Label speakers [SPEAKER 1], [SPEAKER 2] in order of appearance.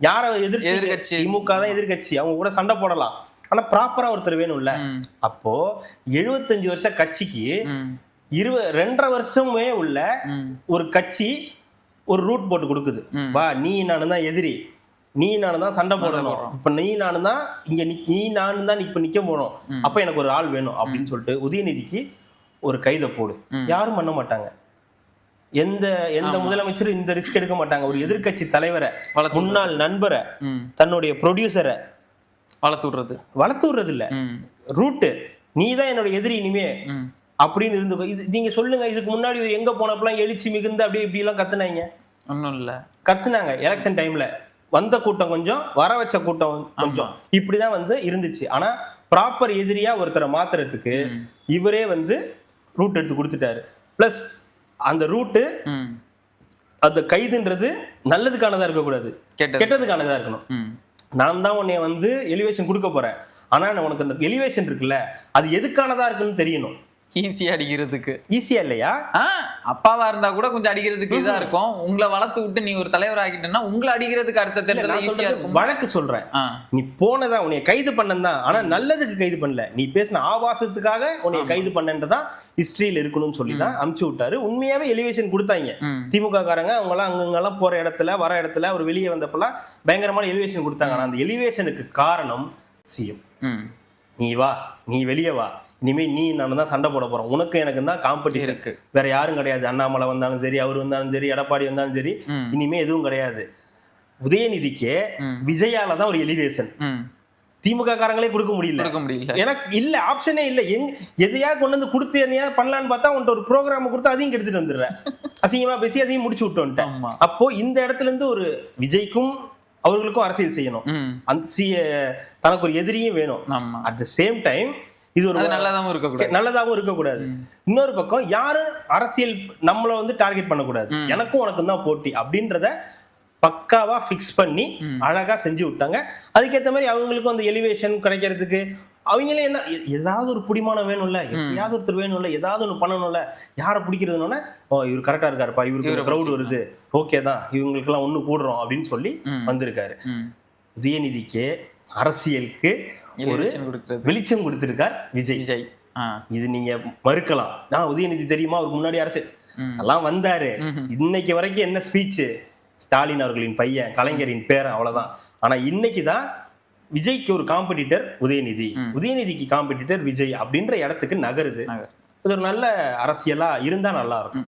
[SPEAKER 1] யார எதிர்கட்சி? திமுக தான் எதிர்கட்சி. அவங்க கூட சண்டை போடலாம். ஆனா ப்ராப்பரா ஒருத்தர் வேணும்ல. அப்போ 75 வருஷ கட்சிக்கு 2.5 வருஷமே உள்ள ஒரு கட்சி ஒரு ரூட் போட்டு கொடுக்குது. வா, நீ நானு தான் எதிரி, நீ நானு தான் சண்டை போடணும், இப்ப நீ நானு தான் இங்க நீ நானு தான் இப்ப நிக்க போறோம், அப்ப எனக்கு ஒரு ஆள் வேணும் அப்படின்னு சொல்லிட்டு உதயநிதிக்கு ஒரு கைதை போடு. யாரும் பண்ண மாட்டாங்க. எந்த முதலமைச்சரும் இந்த ரிஸ்க் எடுக்க மாட்டாங்க. ஒரு எதிர்கட்சி தலைவரை, முன்னாள் நண்பரை, தன்னுடைய ப்ரொடியூசரை வளர்த்து விடுறது இல்ல. ரூட்டு நீ தான் என்னோட எதிரி இனிமே அப்படின்னு இருந்து நீங்க சொல்லுங்க. இதுக்கு முன்னாடி எங்க போனப்பெல்லாம் எழுச்சி மிகுந்து அப்படியே இப்படி எல்லாம் கத்துனாங்க. ஒன்னும் இல்ல, கத்துனாங்க. எலெக்ஷன் டைம்ல வந்த கூட்டம் கொஞ்சம், வர வச்ச கூட்டம் கொஞ்சம், இப்படிதான் இருந்துச்சு. ஆனா ப்ராப்பர் எதிரியா ஒருத்தரை மாத்துறதுக்கு இவரே ரூட் எடுத்து கொடுத்துட்டாரு. பிளஸ் அந்த ரூட்டு, அந்த கைதுன்றது நல்லதுக்கானதா இருக்கக்கூடாது, கெட்டதுக்கானதா இருக்கணும். நான் தான் உன்னை எலிவேஷன் கொடுக்க போறேன், ஆனா உனக்கு அந்த எலிவேஷன் இருக்குல்ல, அது எதுக்கானதா இருக்குன்னு தெரியணும். ஈஸியா அடிக்கிறதுக்கு ஈஸியா இல்லையா?
[SPEAKER 2] அப்பாவா இருந்தா கூட கொஞ்சம் அடிக்கிறதுக்கு இதா இருக்கும். உங்களை வளர்த்து விட்டு நீ ஒரு தலைவர் ஆகிட்டேன்னா உங்களை அடிக்கிறதுக்கு அடுத்த தேர்தல் ஈஸியா இருக்கும்.
[SPEAKER 1] வழக்கு சொல்றேன், நீ போனதா உன்னை கைது பண்ணதான், ஆனா நல்லதுக்கு கைது பண்ணல, நீ பேசின ஆபாசத்துக்காக உன்னை கைது பண்ணன்றதான் ஹிஸ்டரியில இருக்கணும்னு சொல்லிதான் அமுச்சு விட்டாரு. உண்மையாவே எலிவேஷன் கொடுத்தாங்க திமுக காரங்க. அவங்க எல்லாம் அங்கெல்லாம் போற இடத்துல வர இடத்துல ஒரு வெளியே வந்தப்பெல்லாம் பயங்கரமான எலிவேஷன் கொடுத்தாங்க. ஆனா அந்த எலிவேஷனுக்கு காரணம் சிஎம். நீ வா, நீ வெளியே வா, இனிமே நீ நானும் தான் சண்டை போட போறோம், உனக்கு எனக்கு தான் காம்படிஷன் இருக்கு, வேற யாரும் கிடையாது. அண்ணாமலை வந்தாலும் சரி, அவர் வந்தாலும் சரி, எடப்பாடி வந்தாலும் சரி, இனிமே எதுவும் கிடையாது. உதயநிதிக்கே விஜயால தான் ஒரு எலிவேஷன் திமுக காரங்களே கொடுக்க முடியல. எனக்கு இல்ல, ஆப்ஷனே இல்ல. எதையா கொண்டு வந்து கொடுத்து என்னையா பண்ணலான்னு பார்த்தா உன்ட்ட ஒரு ப்ரோக்ராம் கொடுத்து அதையும் கெடுத்துட்டு வந்துடுறேன். அசிங்கமா பேசி அதையும் முடிச்சு விட்டு வந்துட்டேன். அப்போ இந்த இடத்துல இருந்து ஒரு விஜய்க்கும் அவர்களுக்கும் அரசியல் செய்யணும். தனக்கு ஒரு எதிரியும் வேணும். அட் த சேம் டைம் இது ஒரு நல்லதாகவும் இருக்கக்கூடாது. இன்னொரு பக்கம் யாரும் அரசியல் நம்மள டார்கெட் பண்ணக்கூடாது, எனக்கும் உனக்கும் தான் போட்டி அப்படின்றத பக்காவா பிக்ஸ் பண்ணி அழகா செஞ்சு விட்டாங்க. அதுக்கேற்ற மாதிரி அவங்களுக்கும் அந்த எலிவேஷன் கிடைக்கிறதுக்கு அவங்களே என்ன, ஏதாவது ஒரு புடிமானம் வேணும்ல, எப்பயாவது ஒருத்தர் வேணும்ல, ஏதாவது ஒண்ணு பண்ணணும்ல, யாரை பிடிக்கிறதுனோட இவர் கரெக்டா இருக்காருப்பா, இவருக்கு கிரௌட் வருது, ஓகே தான், இவங்களுக்கு எல்லாம் ஒண்ணு கூடுறோம் அப்படின்னு சொல்லி வந்திருக்காரு. உதயநிதிக்கு அரசியலுக்கு ஒரு வெளிச்சம் கொடுத்திருக்கார் விஜய். இது நீங்க மறுக்கலாம். உதயநிதி தெரியுமா, அவருக்கு முன்னாடி அரசியல் எல்லாம் வந்தாரு. இன்னைக்கு வரைக்கும் என்ன ஸ்பீச், ஸ்டாலின் அவர்களின் பையன், கலைஞரின் பேரன், அவ்வளவுதான். ஆனா இன்னைக்குதான் விஜய்க்கு ஒரு காம்படிட்டர் உதயநிதி, உதயநிதிக்கு காம்படிட்டர் விஜய் அப்படின்ற இடத்துக்கு நகருது. இது ஒரு நல்ல அரசியலா இருந்தா நல்லா இருக்கும்.